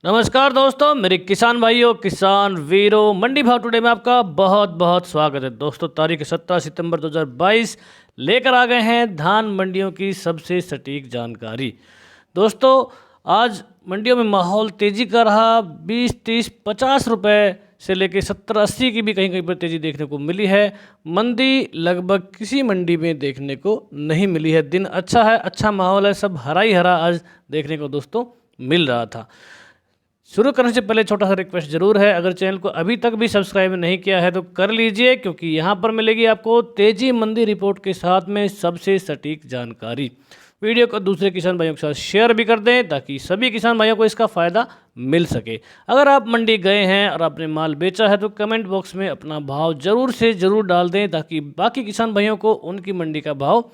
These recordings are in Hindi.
नमस्कार दोस्तों, मेरे किसान भाइयों, किसान वीरों, मंडी भाव टुडे में आपका बहुत बहुत स्वागत है। दोस्तों, तारीख 17 सितंबर 2022 लेकर आ गए हैं धान मंडियों की सबसे सटीक जानकारी। दोस्तों, आज मंडियों में माहौल तेज़ी का रहा। 20, 30, 50 रुपए से लेकर 70, 80 की भी कहीं कहीं पर तेज़ी देखने को मिली है। मंदी लगभग किसी मंडी में देखने को नहीं मिली है। दिन अच्छा है, अच्छा माहौल है, सब हरा ही हरा आज देखने को दोस्तों मिल रहा था। शुरू करने से पहले छोटा सा रिक्वेस्ट जरूर है, अगर चैनल को अभी तक भी सब्सक्राइब नहीं किया है तो कर लीजिए, क्योंकि यहाँ पर मिलेगी आपको तेजी मंदी रिपोर्ट के साथ में सबसे सटीक जानकारी। वीडियो को दूसरे किसान भाइयों के साथ शेयर भी कर दें ताकि सभी किसान भाइयों को इसका फ़ायदा मिल सके। अगर आप मंडी गए हैं और आपने माल बेचा है तो कमेंट बॉक्स में अपना भाव ज़रूर से ज़रूर डाल दें ताकि बाकी किसान भाइयों को उनकी मंडी का भाव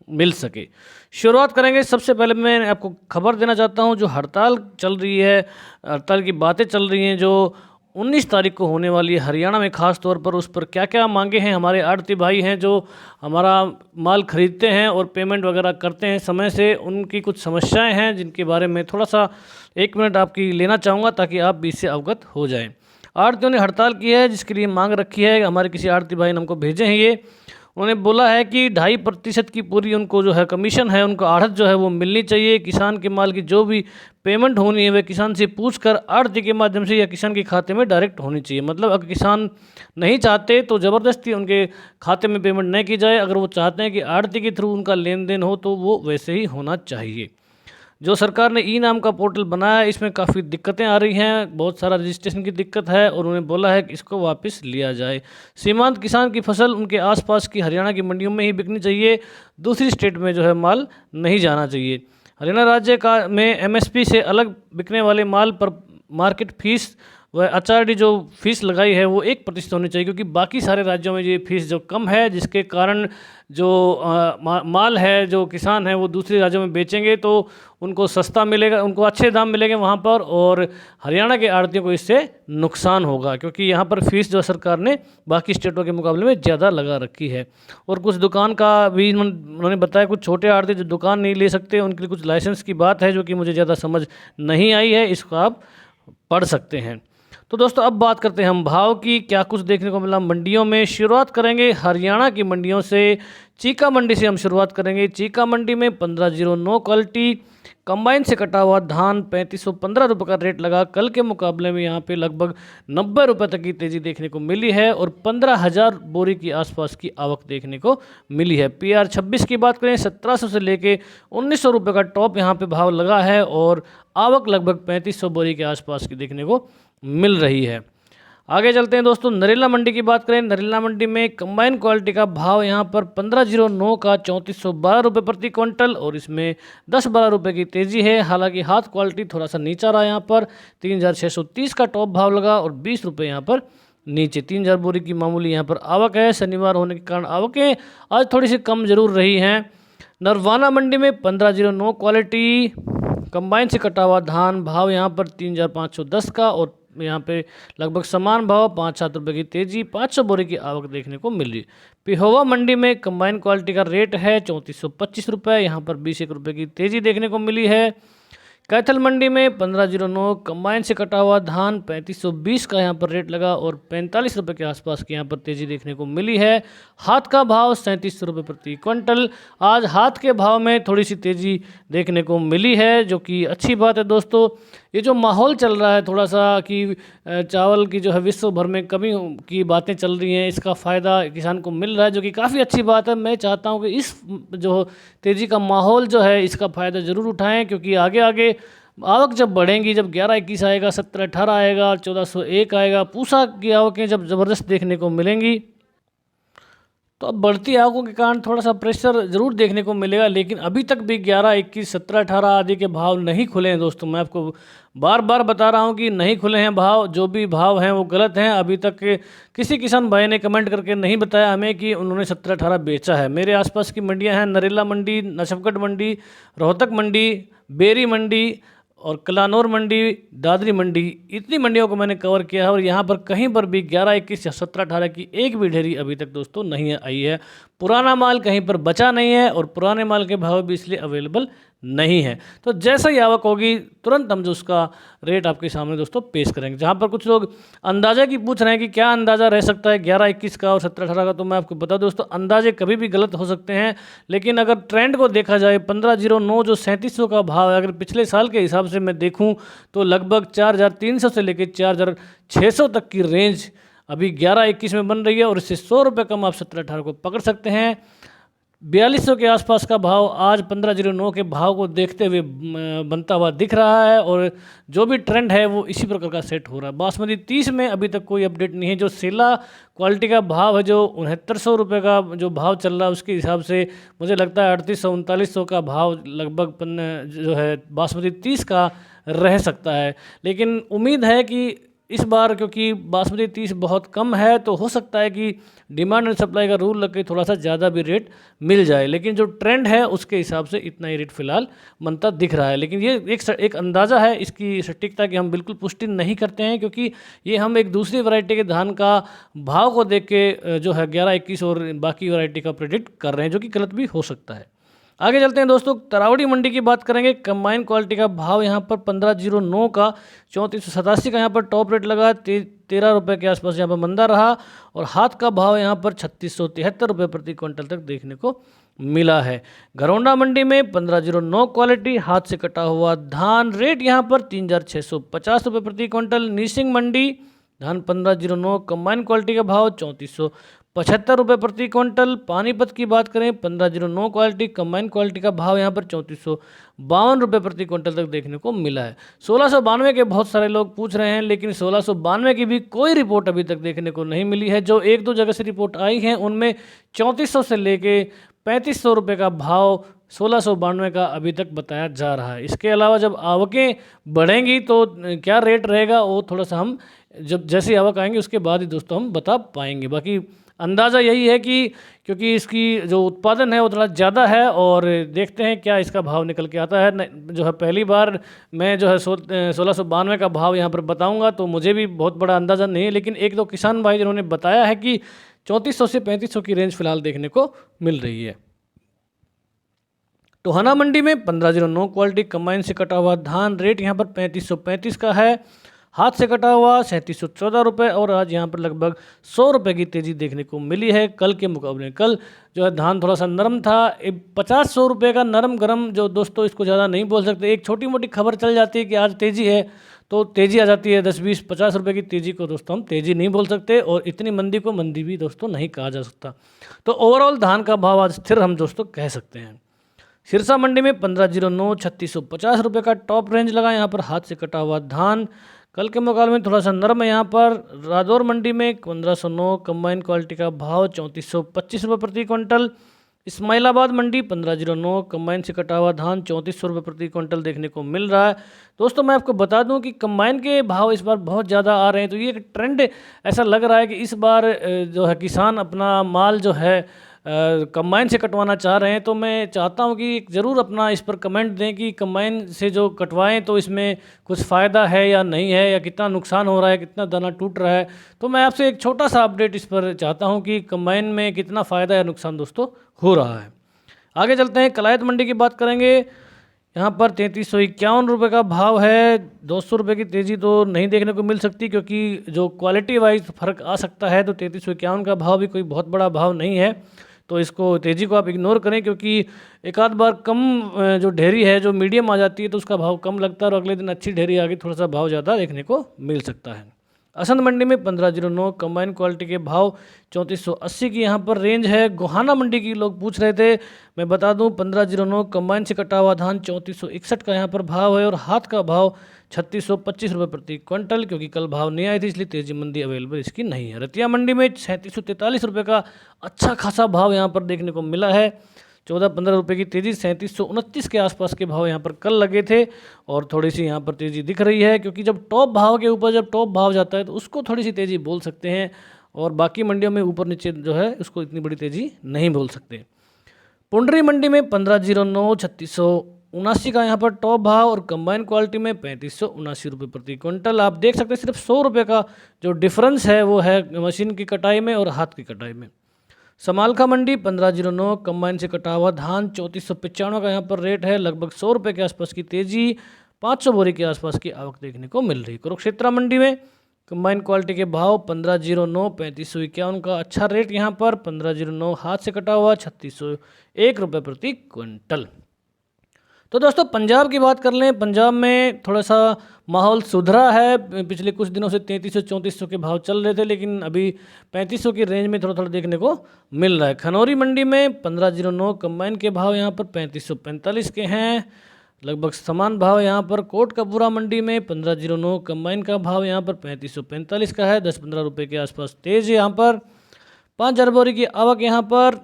मिल सके। शुरुआत करेंगे। सबसे पहले मैं आपको खबर देना चाहता हूं, जो हड़ताल चल रही है, हड़ताल की बातें चल रही हैं जो 19 तारीख को होने वाली है हरियाणा में, ख़ास तौर पर उस पर क्या क्या मांगे हैं। हमारे आड़ती भाई हैं जो हमारा माल खरीदते हैं और पेमेंट वगैरह करते हैं समय से, उनकी कुछ समस्याएं हैं जिनके बारे में थोड़ा सा 1 मिनट आपकी लेना चाहूँगा ताकि आप भी इससे अवगत हो जाएं। आड़तियों ने हड़ताल की है जिसके लिए मांग रखी है। हमारे किसी आड़ती भाई ने हमको भेजे हैं ये। उन्होंने बोला है कि 2.5% की पूरी उनको जो है कमीशन है, उनको आढ़त जो है वो मिलनी चाहिए। किसान के माल की जो भी पेमेंट होनी है वह किसान से पूछकर आढ़ती के माध्यम से या किसान के खाते में डायरेक्ट होनी चाहिए। मतलब अगर किसान नहीं चाहते तो ज़बरदस्ती उनके खाते में पेमेंट नहीं की जाए। अगर वो चाहते हैं कि आढ़ती के थ्रू उनका लेन देन हो तो वो वैसे ही होना चाहिए। जो सरकार ने ई नाम का पोर्टल बनाया है इसमें काफ़ी दिक्कतें आ रही हैं, बहुत सारा रजिस्ट्रेशन की दिक्कत है और उन्होंने बोला है कि इसको वापस लिया जाए। सीमांत किसान की फसल उनके आसपास की हरियाणा की मंडियों में ही बिकनी चाहिए, दूसरी स्टेट में जो है माल नहीं जाना चाहिए। हरियाणा राज्य का में एमएसपी से अलग बिकने वाले माल पर मार्केट फीस व एचआरडी जो फीस लगाई है वो 1% होनी चाहिए, क्योंकि बाकी सारे राज्यों में ये फीस जो कम है, जिसके कारण जो माल है जो किसान है वो दूसरे राज्यों में बेचेंगे तो उनको सस्ता मिलेगा, उनको अच्छे दाम मिलेंगे वहाँ पर, और हरियाणा के आड़तियों को इससे नुकसान होगा क्योंकि यहाँ पर फीस जो सरकार ने बाकी स्टेटों के मुकाबले में ज़्यादा लगा रखी है। और कुछ दुकान का भी उन्होंने बताया, कुछ छोटे आड़ती जो दुकान नहीं ले सकते उनके लिए कुछ लाइसेंस की बात है जो कि मुझे ज़्यादा समझ नहीं आई है, इसको आप पढ़ सकते हैं। तो दोस्तों, अब बात करते हैं हम भाव की। क्या कुछ देखने को मिला मंडियों में। शुरुआत करेंगे हरियाणा की मंडियों से। चीका मंडी से हम शुरुआत करेंगे। चीका मंडी में 1509 क्वालिटी कंबाइन से कटा हुआ धान 3515 रुपये का रेट लगा। कल के मुकाबले में यहाँ पे लगभग 90 रुपये तक की तेज़ी देखने को मिली है और 15,000 बोरी की आसपास की आवक देखने को मिली है। PR 26 की बात करें, 1700 से लेके 1900 रुपये का टॉप यहाँ पे भाव लगा है और आवक लगभग 3500 बोरी के आसपास की देखने को मिल रही है। आगे चलते हैं दोस्तों, नरेला मंडी की बात करें। नरेला मंडी में कंबाइन क्वालिटी का भाव यहाँ पर 1509 का 3412 रुपये प्रति क्विंटल और इसमें 10-12 रुपये की तेज़ी है। हालांकि हाथ क्वालिटी थोड़ा सा नीचा रहा, यहाँ पर 3630 का टॉप भाव लगा और 20 रुपये यहाँ पर नीचे। 3000 बोरी की मामूली यहाँ पर आवक है। शनिवार होने के कारण आवकें आज थोड़ी सी कम जरूर रही हैं। नरवाना मंडी में 1509 क्वालिटी कंबाइन से कटा हुआ धान भाव यहाँ पर 3510 का और यहाँ पे लगभग समान भाव 5-7 रुपये की तेज़ी, 500 बोरी की आवक देखने को मिली। पिहोवा मंडी में कंबाइन क्वालिटी का रेट है 3425 रुपये, यहाँ पर 20-1 रुपये की तेज़ी देखने को मिली है। कैथल मंडी में 1509 कंबाइन से कटा हुआ धान 3520 का यहाँ पर रेट लगा और 45 रुपये के आसपास की यहाँ पर तेज़ी देखने को मिली है। हाथ का भाव 3700 रुपये प्रति क्विंटल। आज हाथ के भाव में थोड़ी सी तेज़ी देखने को मिली है, जो कि अच्छी बात है। दोस्तों, ये जो माहौल चल रहा है थोड़ा सा कि चावल की जो है विश्व भर में कमी की बातें चल रही हैं, इसका फ़ायदा किसान को मिल रहा है, जो कि काफ़ी अच्छी बात है। मैं चाहता हूं कि इस जो तेज़ी का माहौल जो है इसका फ़ायदा ज़रूर उठाएं, क्योंकि आगे आगे आवक जब बढ़ेंगी, जब 1121 आएगा, 1718 आएगा, 1401 आएगा, पूसा की आवकें जब ज़बरदस्त देखने को मिलेंगी तो अब बढ़ती आवकों के कारण थोड़ा सा प्रेशर ज़रूर देखने को मिलेगा। लेकिन अभी तक भी 11, 21, 17, 18 आदि के भाव नहीं खुले हैं। दोस्तों, मैं आपको बार बार बता रहा हूं कि नहीं खुले हैं भाव, जो भी भाव हैं वो गलत हैं। अभी तक किसी किसान भाई ने कमेंट करके नहीं बताया हमें कि उन्होंने 17-18 बेचा है। मेरे आसपास की मंडियां हैं नरेला मंडी, नशफगढ़ मंडी, रोहतक मंडी, बेरी मंडी और कलानौर मंडी, दादरी मंडी, इतनी मंडियों को मैंने कवर किया है और यहाँ पर कहीं पर भी 11, 21 या 17-18 की एक भी ढेरी अभी तक दोस्तों नहीं आई है। पुराना माल कहीं पर बचा नहीं है और पुराने माल के भाव भी इसलिए अवेलेबल नहीं है। तो जैसा ही आवक होगी तुरंत हम जो उसका रेट आपके सामने दोस्तों पेश करेंगे। जहाँ पर कुछ लोग अंदाज़ा की पूछ रहे हैं कि क्या अंदाज़ा रह सकता है 11-21 का और 17-18 का, तो मैं आपको बता दूं दोस्तों, अंदाजे कभी भी गलत हो सकते हैं। लेकिन अगर ट्रेंड को देखा जाए 1509 जो 3700 का भाव है, अगर पिछले साल के हिसाब से मैं देखूँ तो लगभग 4300 से लेकर 4600 तक की रेंज अभी 11-21 में बन रही है, और इससे 100 रुपये कम आप 17-18 को पकड़ सकते हैं। 4200 के आसपास का भाव आज 1509 के भाव को देखते हुए बनता हुआ दिख रहा है, और जो भी ट्रेंड है वो इसी प्रकार का सेट हो रहा है। बासमती 30 में अभी तक कोई अपडेट नहीं है। जो सेला क्वालिटी का भाव है, जो 6900 रुपये का जो भाव चल रहा है, उसके हिसाब से मुझे लगता है 3800-3900 का भाव लगभग जो है बासमती 30 का रह सकता है। लेकिन उम्मीद है कि इस बार क्योंकि बासमती 30 बहुत कम है, तो हो सकता है कि डिमांड एंड सप्लाई का रूल लग के थोड़ा सा ज़्यादा भी रेट मिल जाए। लेकिन जो ट्रेंड है उसके हिसाब से इतना ही रेट फिलहाल बनता दिख रहा है। लेकिन ये एक अंदाज़ा है, इसकी सटीकता की हम बिल्कुल पुष्टि नहीं करते हैं, क्योंकि ये हम एक दूसरी वैरायटी के धान का भाव को देख के जो है 11-21 और बाकी वैरायटी का प्रेडिक्ट कर रहे हैं, जो कि गलत भी हो सकता है। आगे चलते हैं दोस्तों, तरावड़ी मंडी की बात करेंगे। कंबाइन क्वालिटी का भाव यहाँ पर 1509 का 3487 का यहाँ पर टॉप रेट लगा, 13 रुपये के आसपास यहाँ पर मंदा रहा, और हाथ का भाव यहाँ पर 3673 रुपये प्रति क्विंटल तक देखने को मिला है। घरौंडा मंडी में 1509 क्वालिटी हाथ से कटा हुआ धान रेट यहाँ पर 3650 रुपये प्रति क्विंटल। नीसिंग मंडी धान 1509 कंबाइन क्वालिटी का भाव 3475 रुपये प्रति क्विंटल। पानीपत की बात करें 1509 क्वालिटी कंबाइन क्वालिटी का भाव यहाँ पर 3452 रुपये प्रति क्विंटल तक देखने को मिला है। 1692 के बहुत सारे लोग पूछ रहे हैं, लेकिन 1692 की भी कोई रिपोर्ट अभी तक देखने को नहीं मिली है। जो एक दो जगह से रिपोर्ट आई है उनमें 3400 से लेके 3500 रुपये का भाव 1692 का अभी तक बताया जा रहा है। इसके अलावा जब आवकें बढ़ेंगी तो क्या रेट रहेगा वो थोड़ा सा हम जब जैसी आवक आएंगे उसके बाद ही दोस्तों हम बता पाएंगे। बाकी अंदाज़ा यही है कि क्योंकि इसकी जो उत्पादन है वो थोड़ा ज़्यादा है, और देखते हैं क्या इसका भाव निकल के आता है। जो है पहली बार मैं जो है 1692 का भाव यहाँ पर बताऊँगा, तो मुझे भी बहुत बड़ा अंदाज़ा नहीं है, लेकिन एक दो किसान भाई जिन्होंने बताया है कि 3400 से 3500 की रेंज फिलहाल देखने को मिल रही है। टोहाना मंडी में 1509 क्वालिटी कंबाइन से कटा हुआ धान रेट यहाँ पर 3535 का है, हाथ से कटा हुआ 3714 रुपये, और आज यहाँ पर लगभग 100 रुपये की तेज़ी देखने को मिली है कल के मुकाबले। कल जो है धान थोड़ा सा नरम था, 50-100 रुपये का नरम गरम, जो दोस्तों इसको ज़्यादा नहीं बोल सकते। एक छोटी मोटी खबर चल जाती है कि आज तेज़ी है तो तेज़ी आ जाती है। 10-20-50 रुपये की तेज़ी को दोस्तों हम तेज़ी नहीं बोल सकते, और इतनी मंदी को मंदी भी दोस्तों नहीं कहा जा सकता। तो ओवरऑल धान का भाव आज स्थिर हम दोस्तों कह सकते हैं। सिरसा मंडी में 1509 3650 रुपये का टॉप रेंज लगा यहाँ पर हाथ से कटा हुआ धान, कल के मुकाबले में थोड़ा सा नरम है। यहाँ पर रादौर मंडी में 1509 कंबाइन क्वालिटी का भाव 3425 रुपये प्रति क्विंटल। इस्माइलाबाद मंडी 1509 कंबाइन से कटा हुआ धान 3400 रुपये प्रति क्विंटल देखने को मिल रहा है। दोस्तों मैं आपको बता दूं कि कंबाइन के भाव इस बार बहुत ज़्यादा आ रहे हैं, तो ये एक ट्रेंड ऐसा लग रहा है कि इस बार जो है किसान अपना माल जो है कंबाइन से कटवाना चाह रहे हैं। तो मैं चाहता हूं कि ज़रूर अपना इस पर कमेंट दें कि कंबाइन से जो कटवाएं तो इसमें कुछ फ़ायदा है या नहीं है, या कितना नुकसान हो रहा है, कितना दाना टूट रहा है। तो मैं आपसे एक छोटा सा अपडेट इस पर चाहता हूं कि कंबाइन में कितना फ़ायदा या नुकसान दोस्तों हो रहा है। आगे चलते हैं, कलायत मंडी की बात करेंगे। यहाँ पर 3351 रुपये का भाव है। 200 रुपये की तेज़ी तो नहीं देखने को मिल सकती, क्योंकि जो क्वालिटी वाइज फ़र्क आ सकता है। तो 3351 का भाव भी कोई बहुत बड़ा भाव नहीं है, तो इसको तेज़ी को आप इग्नोर करें, क्योंकि एक आध बार कम जो ढेरी है जो मीडियम आ जाती है तो उसका भाव कम लगता है, और अगले दिन अच्छी ढेरी आगे थोड़ा सा भाव ज़्यादा देखने को मिल सकता है। असंध मंडी में 1509 कंबाइन क्वालिटी के भाव 3480 की यहाँ पर रेंज है। गोहाना मंडी की लोग पूछ रहे थे, मैं बता दूं 1509 कंबाइन से कटा हुआ धान 3461 का यहाँ पर भाव है, और हाथ का भाव 3625 रुपये प्रति क्विंटल, क्योंकि कल भाव नहीं आई थी इसलिए तेजी मंदी अवेलेबल इसकी नहीं है। रतिया मंडी में 3743 रुपये का अच्छा खासा भाव यहाँ पर देखने को मिला है। 14-15 रुपये की तेज़ी, 3729 के आसपास के भाव यहाँ पर कल लगे थे, और थोड़ी सी यहाँ पर तेज़ी दिख रही है, क्योंकि जब टॉप भाव के ऊपर जब टॉप भाव जाता है तो उसको थोड़ी सी तेज़ी बोल सकते हैं, और बाकी मंडियों में ऊपर नीचे जो है उसको इतनी बड़ी तेज़ी नहीं बोल सकते। पुंडरी मंडी में 1509 3679 का यहाँ पर टॉप भाव, और कंबाइन क्वालिटी में 3579 रुपये प्रति क्विंटल। आप देख सकते हैं सिर्फ 100 रुपये का जो डिफरेंस है वो है मशीन की कटाई में और हाथ की कटाई में। समालखा मंडी 1509 कंबाइन से कटा हुआ धान 3495 का यहाँ पर रेट है, लगभग 100 रुपये के आसपास की तेजी, 500 बोरी के आसपास की आवक देखने को मिल रही है। कुरुक्षेत्र मंडी में कंबाइन क्वालिटी के भाव 1509 3551 का अच्छा रेट यहाँ पर, 1509 हाथ से कटा हुआ 3601 रुपये प्रति क्विंटल। तो दोस्तों पंजाब की बात कर लें, पंजाब में थोड़ा सा माहौल सुधरा है। पिछले कुछ दिनों से 3300-3400 के भाव चल रहे थे, लेकिन अभी 3500 की रेंज में थोड़ा थोड़ा देखने को मिल रहा है। खनौरी मंडी में 1509 कंबाइन के भाव यहाँ पर 3545 के हैं, लगभग समान भाव यहाँ पर। कोटकपूरा मंडी में 1509 कंबाइन का भाव यहाँ पर 3545 का है, 10-15 रुपये के आसपास तेज है यहाँ पर। 5000 बोरी की आवक यहाँ पर।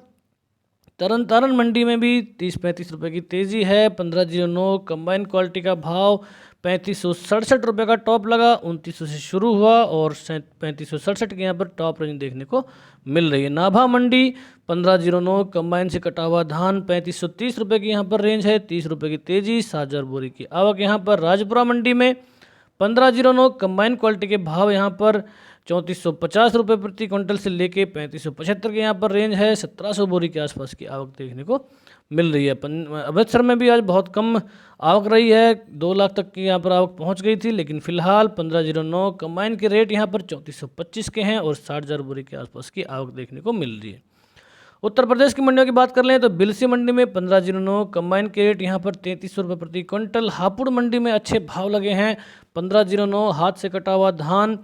तरन तारण मंडी में भी 30-35 रुपये की तेज़ी है। 1509 कंबाइन क्वालिटी का भाव 3567 रुपये का टॉप लगा, 2900 से शुरू हुआ और 3567 के यहाँ पर टॉप रेंज देखने को मिल रही है। नाभा मंडी 1509 कंबाइन से कटा हुआ धान 3530 रुपये की यहाँ पर रेंज है, 30 रुपये की तेज़ी, 7000 बोरी की आवक यहाँ पर। राजपुरा मंडी में 1509 कंबाइन क्वालिटी के भाव यहाँ पर 3450 रुपये प्रति क्विंटल से लेके 3575 के यहाँ पर रेंज है, 1700 बोरी के आसपास की आवक देखने को मिल रही है। अमृतसर में भी आज बहुत कम आवक रही है, 2 लाख तक की यहाँ पर आवक पहुँच गई थी, लेकिन फिलहाल 1509 कंबाइन के रेट यहाँ पर 3425 के हैं और 60,000 बोरी के आसपास की आवक देखने को मिल रही है। उत्तर प्रदेश की मंडियों की बात कर लें तो बिलसी मंडी में 1509 कंबाइन के रेट यहाँ पर 3300 रुपये प्रति क्विंटल। हापुड़ मंडी में अच्छे भाव लगे हैं, 1509 हाथ से कटा हुआ धान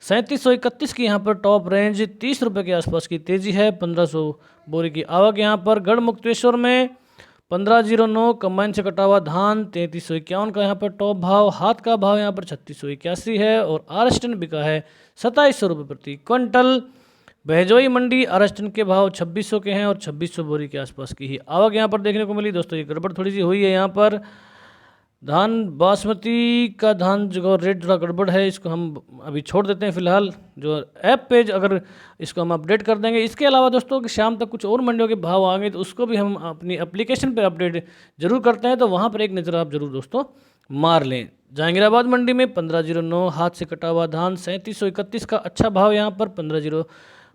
3731 की यहाँ पर टॉप रेंज, 30 रुपये के आसपास की तेज़ी है, 1500 बोरी की आवक यहाँ पर। गढ़ मुक्तेश्वर में 1509 कंबाइन से कटा हुआ धान 3351 का यहाँ पर टॉप भाव, हाथ का भाव यहाँ पर 3681 है और आरएसटन बिका है 2700 रुपये प्रति क्विंटल। बहजोई मंडी आरएसटन के भाव 2600 के हैं और 2600 बोरी के आसपास की ही आवक यहाँ पर देखने को मिली। दोस्तों ये गड़बड़ थोड़ी सी हुई है यहाँ पर, धान बासमती का धान जो रेट थोड़ा गड़बड़ है, इसको हम अभी छोड़ देते हैं फिलहाल। जो ऐप पेज अगर इसको हम अपडेट कर देंगे। इसके अलावा दोस्तों कि शाम तक कुछ और मंडियों के भाव आएंगे तो उसको भी हम अपनी एप्लीकेशन पे अपडेट जरूर करते हैं, तो वहाँ पर एक नज़र आप जरूर दोस्तों मार लें। जहांगीराबाद मंडी में 1509 हाथ से कटा हुआ धान 3731 का अच्छा भाव यहाँ पर,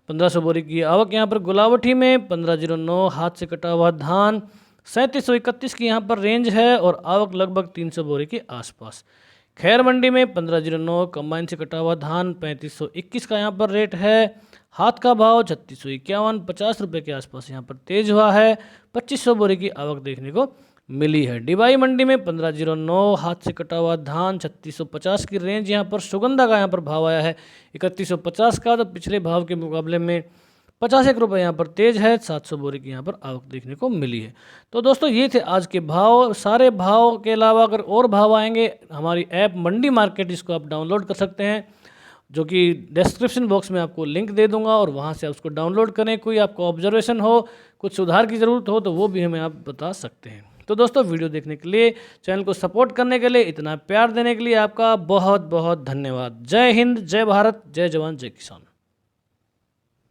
1500 बोरी की आवक यहाँ पर। गुलावटी में 1509 हाथ से कटा हुआ धान 3731 की यहाँ पर रेंज है और आवक लगभग 300 बोरी के आसपास। खैर मंडी में 1509 कंबाइन से कटा हुआ धान 3521 का यहाँ पर रेट है, हाथ का भाव 3651, 50 रुपये के आसपास यहाँ पर तेज हुआ है, 2500 बोरी की आवक देखने को मिली है। डिबाई मंडी में 1509 हाथ से कटा हुआ धान 3650 की रेंज यहाँ पर। सुगंधा का यहाँ पर भाव आया है 3150 का, तो पिछले भाव के मुकाबले में 51 रुपये यहाँ पर तेज है, 700 बोरी की यहाँ पर आवक देखने को मिली है। तो दोस्तों ये थे आज के भाव। सारे भाव के अलावा अगर और भाव आएंगे, हमारी ऐप मंडी मार्केट, इसको आप डाउनलोड कर सकते हैं, जो कि डिस्क्रिप्शन बॉक्स में आपको लिंक दे दूंगा और वहाँ से आप उसको डाउनलोड करें। कोई आपको ऑब्जर्वेशन हो, कुछ सुधार की ज़रूरत हो तो वो भी हमें आप बता सकते हैं। तो दोस्तों वीडियो देखने के लिए, चैनल को सपोर्ट करने के लिए, इतना प्यार देने के लिए आपका बहुत बहुत धन्यवाद। जय हिंद, जय भारत, जय जवान, जय किसान।